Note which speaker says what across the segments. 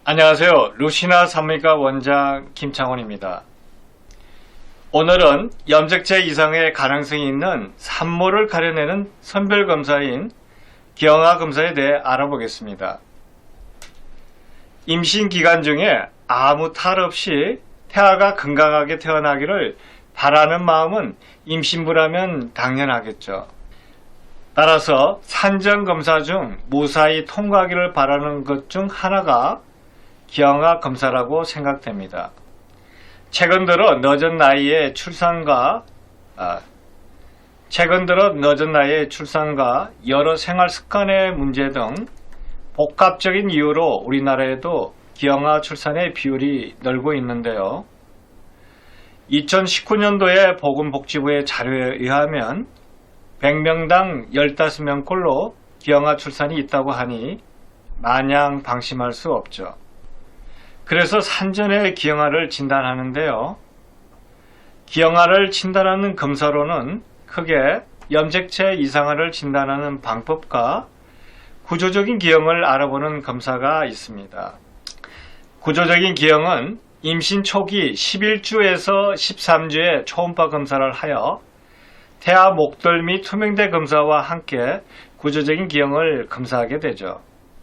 Speaker 1: 안녕하세요. 루시나 산부인과 원장 김창원입니다. 오늘은 염색체 이상의 가능성이 있는 산모를 가려내는 선별검사인 기형아검사에 대해 알아보겠습니다. 임신 기간 중에 아무 탈 없이 태아가 건강하게 태어나기를 바라는 마음은 임신부라면 당연하겠죠. 따라서 산전검사 중 무사히 통과하기를 바라는 것 중 하나가 기형아 검사라고 생각됩니다. 최근 들어 늦은 나이에 출산과 여러 생활 습관의 문제 등 복합적인 이유로 우리나라에도 기형아 출산의 비율이 늘고 있는데요. 2019년도에 보건복지부의 자료에 의하면 100명당 15명꼴로 기형아 출산이 있다고 하니 마냥 방심할 수 없죠. 그래서 산전에 기형아를 진단하는데요. 기형아를 진단하는 검사로는 크게 염색체 이상화를 진단하는 방법과 구조적인 기형을 알아보는 검사가 있습니다. 구조적인 기형은 임신 초기 11주에서 13주에 초음파 검사를 하여 태아 목돌 및 투명대 검사와 함께 구조적인 기형을 검사하게 되죠.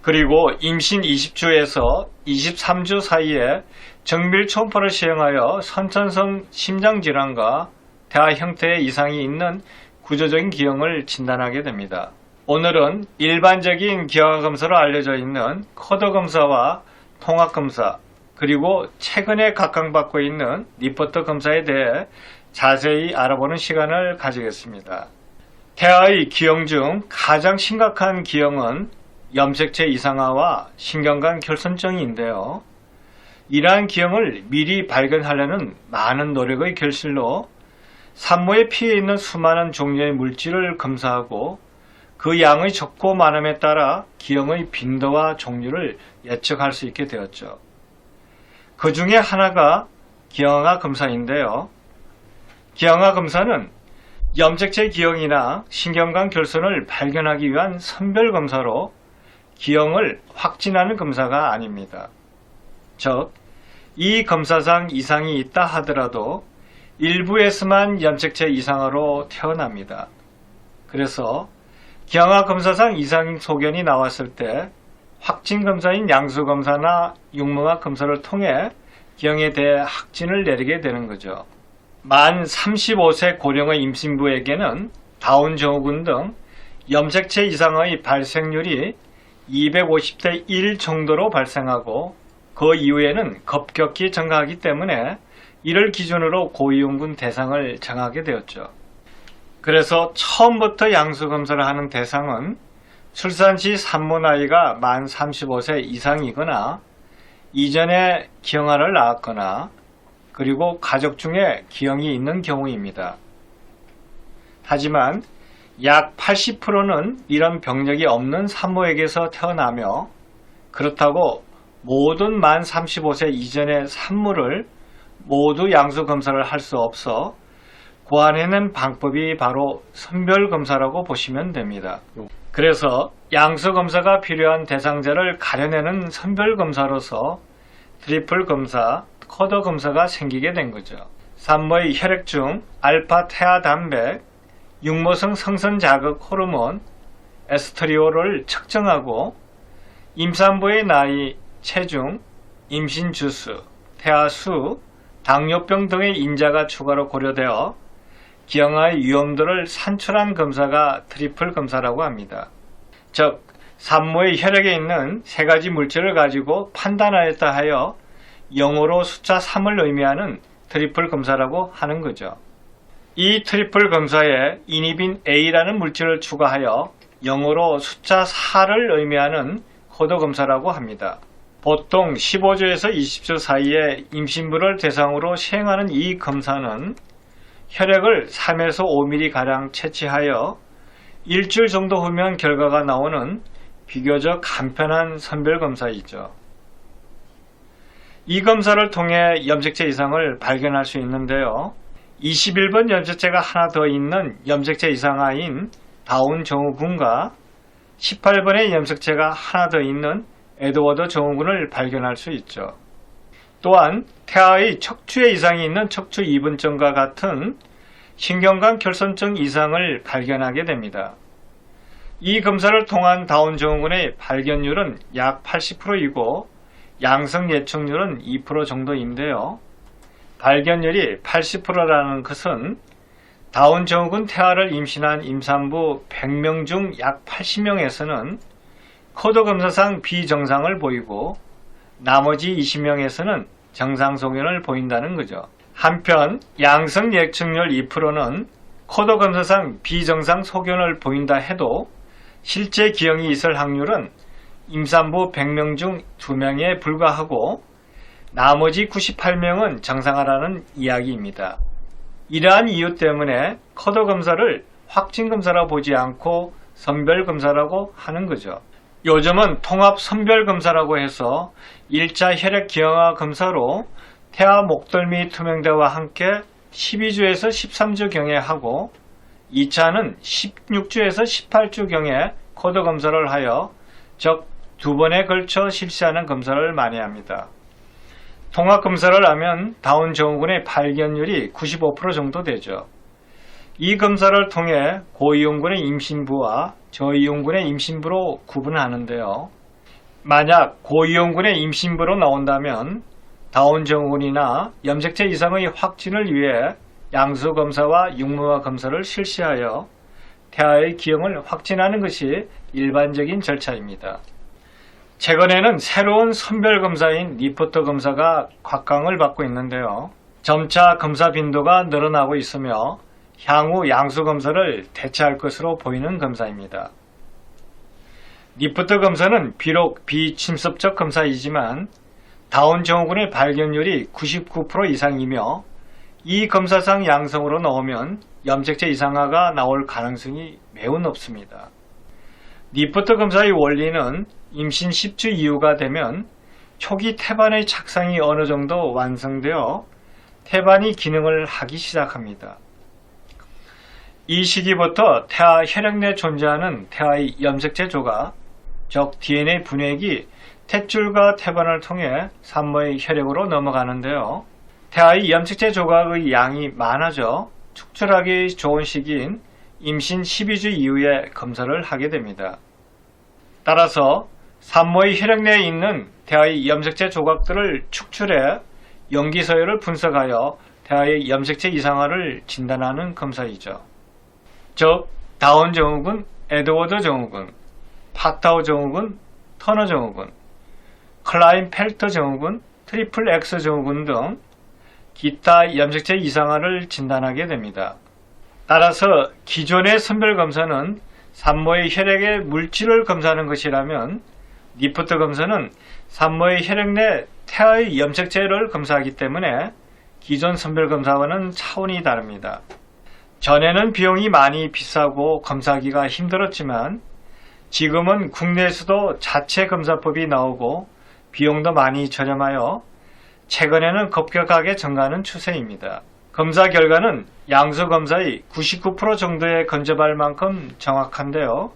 Speaker 1: 그리고 임신 20주에서 23주 사이에 정밀 초음파를 시행하여 선천성 심장질환과 태아 형태의 이상이 있는 구조적인 기형을 진단하게 됩니다. 오늘은 일반적인 기형아 검사로 알려져 있는 커더 검사와 통합 검사, 그리고 최근에 각광받고 있는 리포터 검사에 대해 자세히 알아보는 시간을 가지겠습니다. 태아의 기형 중 가장 심각한 기형은 염색체 이상화와 신경관 결손증인데요. 이러한 기형을 미리 발견하려는 많은 노력의 결실로 산모의 피에 있는 수많은 종류의 물질을 검사하고 그 양의 적고 많음에 따라 기형의 빈도와 종류를 예측할 수 있게 되었죠. 그 중에 하나가 기형아 검사인데요. 기형아 검사는 염색체 기형이나 신경관 결손을 발견하기 위한 선별 검사로 기형을 확진하는 검사가 아닙니다. 즉, 이 검사상 이상이 있다 하더라도 일부에서만 염색체 이상화로 태어납니다. 그래서 기형아 검사상 이상 소견이 나왔을 때 확진 검사인 양수검사나 육몽학 검사를 통해 기형에 대해 확진을 내리게 되는 거죠. 만 35세 고령의 임신부에게는 다운 증후군 등 염색체 이상의 발생률이 250대 1 정도로 발생하고 그 이후에는 급격히 증가하기 때문에 이를 기준으로 고위험군 대상을 정하게 되었죠. 그래서 처음부터 양수검사를 하는 대상은 출산 시 산모 나이가 만 35세 이상이거나 이전에 기형아를 낳았거나 그리고 가족 중에 기형이 있는 경우입니다. 하지만 약 80%는 이런 병력이 없는 산모에게서 태어나며 그렇다고 모든 만 35세 이전의 산모를 모두 양수검사를 할 수 없어 구안해낸 방법이 바로 선별검사라고 보시면 됩니다. 그래서 양수검사가 필요한 대상자를 가려내는 선별검사로서 트리플 검사, 커더 검사가 생기게 된 거죠. 산모의 혈액 중 알파 태아 단백, 육모성 성선 자극 호르몬, 에스트리올을 측정하고 임산부의 나이, 체중, 임신 주수, 태아 수, 당뇨병 등의 인자가 추가로 고려되어 기형아의 위험도를 산출한 검사가 트리플 검사라고 합니다. 즉, 산모의 혈액에 있는 세 가지 물질을 가지고 판단하였다 하여 영어로 숫자 3을 의미하는 트리플 검사라고 하는 거죠. 이 트리플 검사에 이니빈 A라는 물질을 추가하여 영어로 숫자 4를 의미하는 커더 검사라고 합니다. 보통 15주에서 20주 사이에 임신부를 대상으로 시행하는 이 검사는 혈액을 3에서 5mm가량 채취하여 일주일 정도 후면 결과가 나오는 비교적 간편한 선별검사이죠. 이 검사를 통해 염색체 이상을 발견할 수 있는데요. 21번 염색체가 하나 더 있는 염색체 이상아인 다운 증후군과 18번의 염색체가 하나 더 있는 에드워드 증후군을 발견할 수 있죠. 또한 태아의 척추에 이상이 있는 척추 이분증과 같은 신경관 결손증 이상을 발견하게 됩니다. 이 검사를 통한 다운 증후군의 발견율은 약 80%이고 양성 예측률은 2% 정도인데요. 발견율이 80%라는 것은 다운 증후군 태아를 임신한 임산부 100명 중 약 80명에서는 코드 검사상 비정상을 보이고 나머지 20명에서는 정상 소견을 보인다는 거죠. 한편 양성 예측률 2%는 코드 검사상 비정상 소견을 보인다 해도 실제 기형이 있을 확률은 임산부 100명 중 2명에 불과하고 나머지 98명은 정상화라는 이야기입니다. 이러한 이유 때문에 코드 검사를 확진 검사라 보지 않고 선별 검사라고 하는 거죠. 요즘은 통합 선별 검사라고 해서 1차 혈액 기형아 검사로 태아 목덜미 투명대와 함께 12주에서 13주경에 하고 2차는 16주에서 18주경에 코드 검사를 하여 즉 2번에 걸쳐 실시하는 검사를 많이 합니다. 통합 검사를 하면 다운 증후군의 발견율이 95% 정도 되죠. 이 검사를 통해 고이용군의 임신부와 저이용군의 임신부로 구분하는데요. 만약 고이용군의 임신부로 나온다면 다운 증후군이나 염색체 이상의 확진을 위해 양수 검사와 육모화 검사를 실시하여 태아의 기형을 확진하는 것이 일반적인 절차입니다. 최근에는 새로운 선별 검사인 리포터 검사가 곽강을 받고 있는데요. 점차 검사 빈도가 늘어나고 있으며 향후 양수 검사를 대체할 것으로 보이는 검사입니다. 리포터 검사는 비록 비침습적 검사이지만 다운 증후군의 발견율이 99% 이상이며 이 검사상 양성으로 나오면 염색체 이상화가 나올 가능성이 매우 높습니다. 리포터 검사의 원리는 임신 10주 이후가 되면 초기 태반의 착상이 어느 정도 완성되어 태반이 기능을 하기 시작합니다. 이 시기부터 태아 혈액 내에 존재하는 태아의 염색체 조각, 즉 DNA 분액이 탯줄과 태반을 통해 산모의 혈액으로 넘어가는데요. 태아의 염색체 조각의 양이 많아져 축출하기 좋은 시기인 임신 12주 이후에 검사를 하게 됩니다. 따라서 산모의 혈액 내에 있는 태아의 염색체 조각들을 축출해 염기 서열을 분석하여 태아의 염색체 이상화를 진단하는 검사이죠. 즉 다운 증후군, 에드워드 증후군, 파타우 증후군, 터너 증후군, 클라인펠터 증후군, 트리플 X 증후군 등 기타 염색체 이상화를 진단하게 됩니다. 따라서 기존의 선별 검사는 산모의 혈액의 물질을 검사하는 것이라면 리포터 검사는 산모의 혈액 내 태아의 염색체를 검사하기 때문에 기존 선별 검사와는 차원이 다릅니다. 전에는 비용이 많이 비싸고 검사하기가 힘들었지만 지금은 국내에서도 자체 검사법이 나오고 비용도 많이 저렴하여 최근에는 급격하게 증가하는 추세입니다. 검사 결과는 양수 검사의 99% 정도에 근접할 만큼 정확한데요.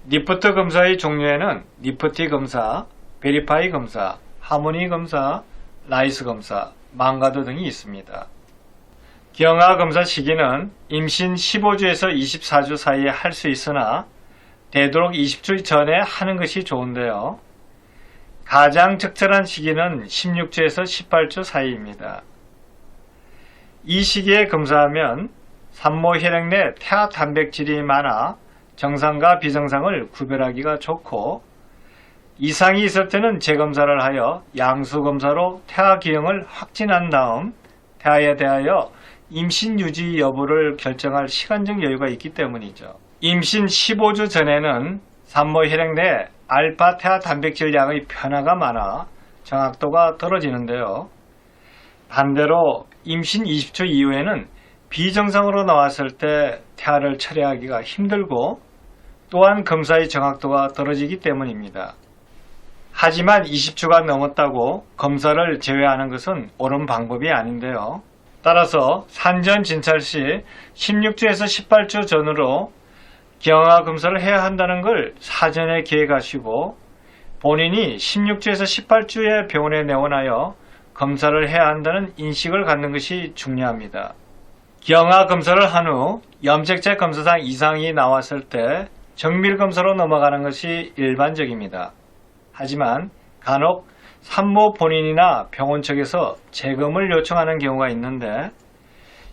Speaker 1: 리포터 검사의 종류에는 리포티 검사, 베리파이 검사, 하모니 검사, 라이스 검사, 망가도 등이 있습니다. 기형아 검사 시기는 임신 15주에서 24주 사이에 할 수 있으나 되도록 20주 전에 하는 것이 좋은데요. 가장 적절한 시기는 16주에서 18주 사이입니다. 이 시기에 검사하면 산모 혈액 내 태아 단백질이 많아 정상과 비정상을 구별하기가 좋고 이상이 있을 때는 재검사를 하여 양수 검사로 태아 기형을 확진한 다음 태아에 대하여 임신 유지 여부를 결정할 시간적 여유가 있기 때문이죠. 임신 15주 전에는 산모 혈액 내 알파 태아 단백질 양의 변화가 많아 정확도가 떨어지는데요. 반대로 임신 20주 이후에는 비정상으로 나왔을 때 태아를 처리하기가 힘들고 또한 검사의 정확도가 떨어지기 때문입니다. 하지만 20주가 넘었다고 검사를 제외하는 것은 옳은 방법이 아닌데요. 따라서 산전 진찰 시 16주에서 18주 전으로 기형아 검사를 해야 한다는 걸 사전에 계획하시고 본인이 16주에서 18주에 병원에 내원하여 검사를 해야 한다는 인식을 갖는 것이 중요합니다. 기형아 검사를 한 후 염색체 검사상 이상이 나왔을 때 정밀 검사로 넘어가는 것이 일반적입니다. 하지만 간혹 산모 본인이나 병원 측에서 재검을 요청하는 경우가 있는데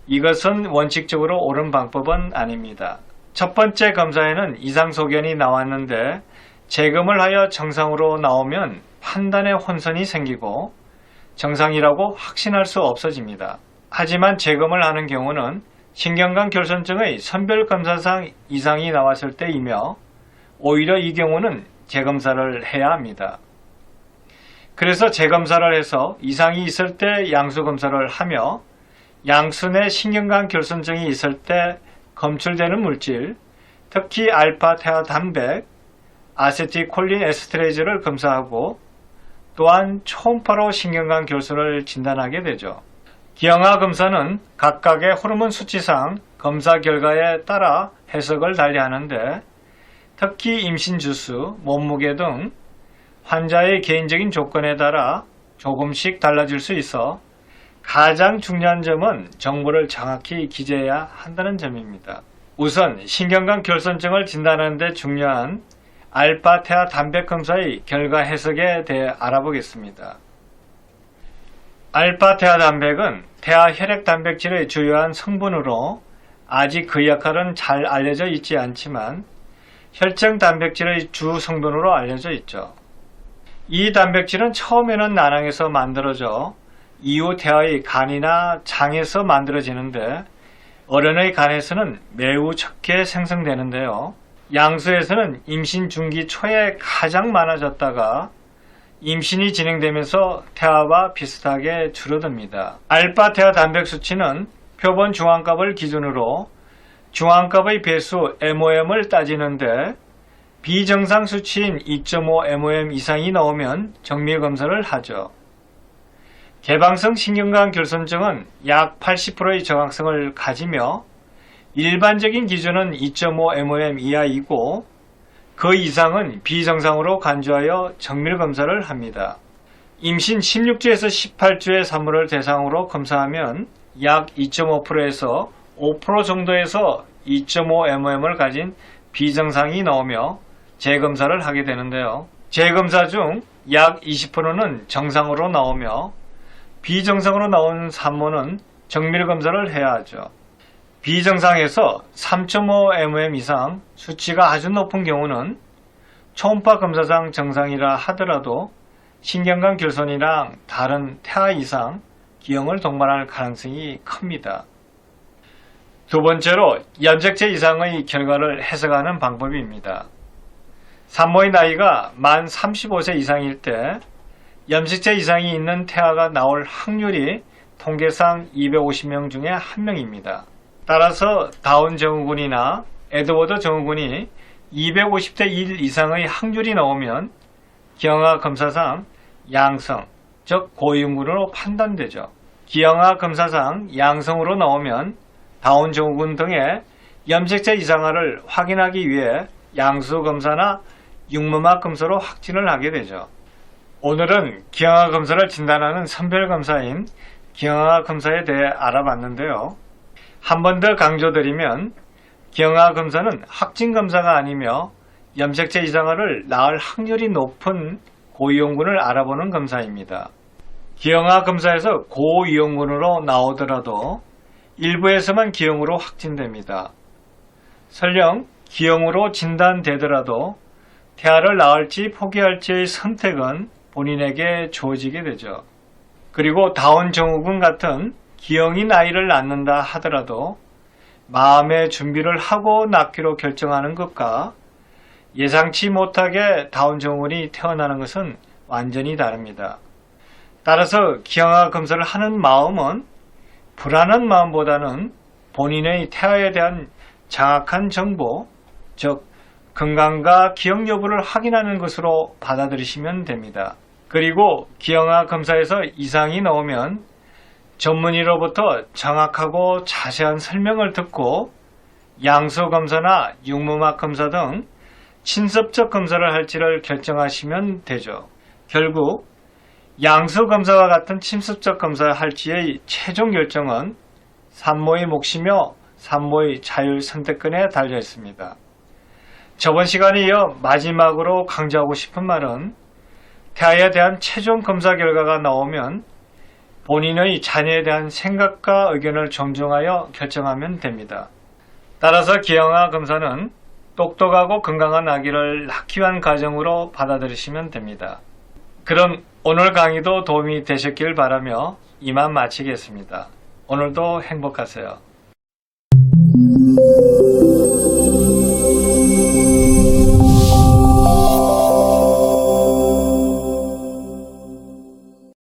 Speaker 1: 이것은 원칙적으로 옳은 방법은 아닙니다. 첫 번째 검사에는 이상 소견이 나왔는데 재검을 하여 정상으로 나오면 판단에 혼선이 생기고 정상이라고 확신할 수 없어집니다. 하지만 재검을 하는 경우는 신경관 결손증의 선별검사상 이상이 나왔을 때이며 오히려 이 경우는 재검사를 해야 합니다. 그래서 재검사를 해서 이상이 있을 때 양수검사를 하며 양수 내 신경관 결손증이 있을 때 검출되는 물질, 특히 알파 태아 단백, 아세틸콜린 에스트레이즈를 검사하고 또한 초음파로 신경관 결손을 진단하게 되죠. 기형아 검사는 각각의 호르몬 수치상 검사 결과에 따라 해석을 달리하는데 특히 임신 주수, 몸무게 등 환자의 개인적인 조건에 따라 조금씩 달라질 수 있어 가장 중요한 점은 정보를 정확히 기재해야 한다는 점입니다. 우선 신경관 결손증을 진단하는 데 중요한 알파 태아 단백 검사의 결과 해석에 대해 알아보겠습니다. 알파 태아 단백은 태아 혈액 단백질의 주요한 성분으로 아직 그 역할은 잘 알려져 있지 않지만 혈청 단백질의 주 성분으로 알려져 있죠. 이 단백질은 처음에는 난항에서 만들어져 이후 태아의 간이나 장에서 만들어지는데 어른의 간에서는 매우 적게 생성되는데요. 양수에서는 임신 중기 초에 가장 많아졌다가 임신이 진행되면서 태아와 비슷하게 줄어듭니다. 알파 태아 단백 수치는 표본 중앙값을 기준으로 중앙값의 배수 MOM을 따지는데 비정상 수치인 2.5 MOM 이상이 나오면 정밀 검사를 하죠. 개방성 신경관 결손증은 약 80%의 정확성을 가지며 일반적인 기준은 2.5 MOM 이하이고 그 이상은 비정상으로 간주하여 정밀 검사를 합니다. 임신 16주에서 18주의 산모를 대상으로 검사하면 약 2.5%에서 5% 정도에서 2.5 MOM을 가진 비정상이 나오며 재검사를 하게 되는데요. 재검사 중 약 20%는 정상으로 나오며 비정상으로 나온 산모는 정밀 검사를 해야 하죠. 비정상에서 3.5 MOM 이상 수치가 아주 높은 경우는 초음파 검사상 정상이라 하더라도 신경관 결손이랑 다른 태아 이상, 기형을 동반할 가능성이 큽니다. 두 번째로 염색체 이상의 결과를 해석하는 방법입니다. 산모의 나이가 만 35세 이상일 때 염색체 이상이 있는 태아가 나올 확률이 통계상 250명 중에 1명입니다. 따라서 다운 증후군이나 에드워드 증후군이 250대 1 이상의 확률이 나오면 기형아 검사상 양성, 즉 고위험군으로 판단되죠. 기형아 검사상 양성으로 나오면 다운 증후군 등의 염색체 이상화를 확인하기 위해 양수 검사나 육모막 검사로 확진을 하게 되죠. 오늘은 기형아 검사를 진단하는 선별 검사인 기형아 검사에 대해 알아봤는데요. 한 번 더 강조드리면 기형아 검사는 확진 검사가 아니며 염색체 이상화를 낳을 확률이 높은 고위험군을 알아보는 검사입니다. 기형아 검사에서 고위험군으로 나오더라도 일부에서만 기형으로 확진됩니다. 설령 기형으로 진단되더라도 태아를 낳을지 포기할지의 선택은 본인에게 주어지게 되죠. 그리고 다운 증후군 같은 기형인 아이를 낳는다 하더라도 마음의 준비를 하고 낳기로 결정하는 것과 예상치 못하게 다운 증후군이 태어나는 것은 완전히 다릅니다. 따라서 기형아 검사를 하는 마음은 불안한 마음보다는 본인의 태아에 대한 정확한 정보, 즉 건강과 기억 여부를 확인하는 것으로 받아들이시면 됩니다. 그리고 기형아 검사에서 이상이 나오면 전문의로부터 정확하고 자세한 설명을 듣고 양수 검사나 육무막 검사 등 친접적 검사를 할지를 결정하시면 되죠. 결국 양수 검사와 같은 침습적 검사를 할지의 최종 결정은 산모의 몫이며 산모의 자율 선택권에 달려 있습니다. 저번 시간에 이어 마지막으로 강조하고 싶은 말은 태아에 대한 최종 검사 결과가 나오면 본인의 자녀에 대한 생각과 의견을 존중하여 결정하면 됩니다. 따라서 기형아 검사는 똑똑하고 건강한 아기를 낳기 위한 과정으로 받아들이시면 됩니다. 그럼 오늘 강의도 도움이 되셨길 바라며 이만 마치겠습니다. 오늘도 행복하세요.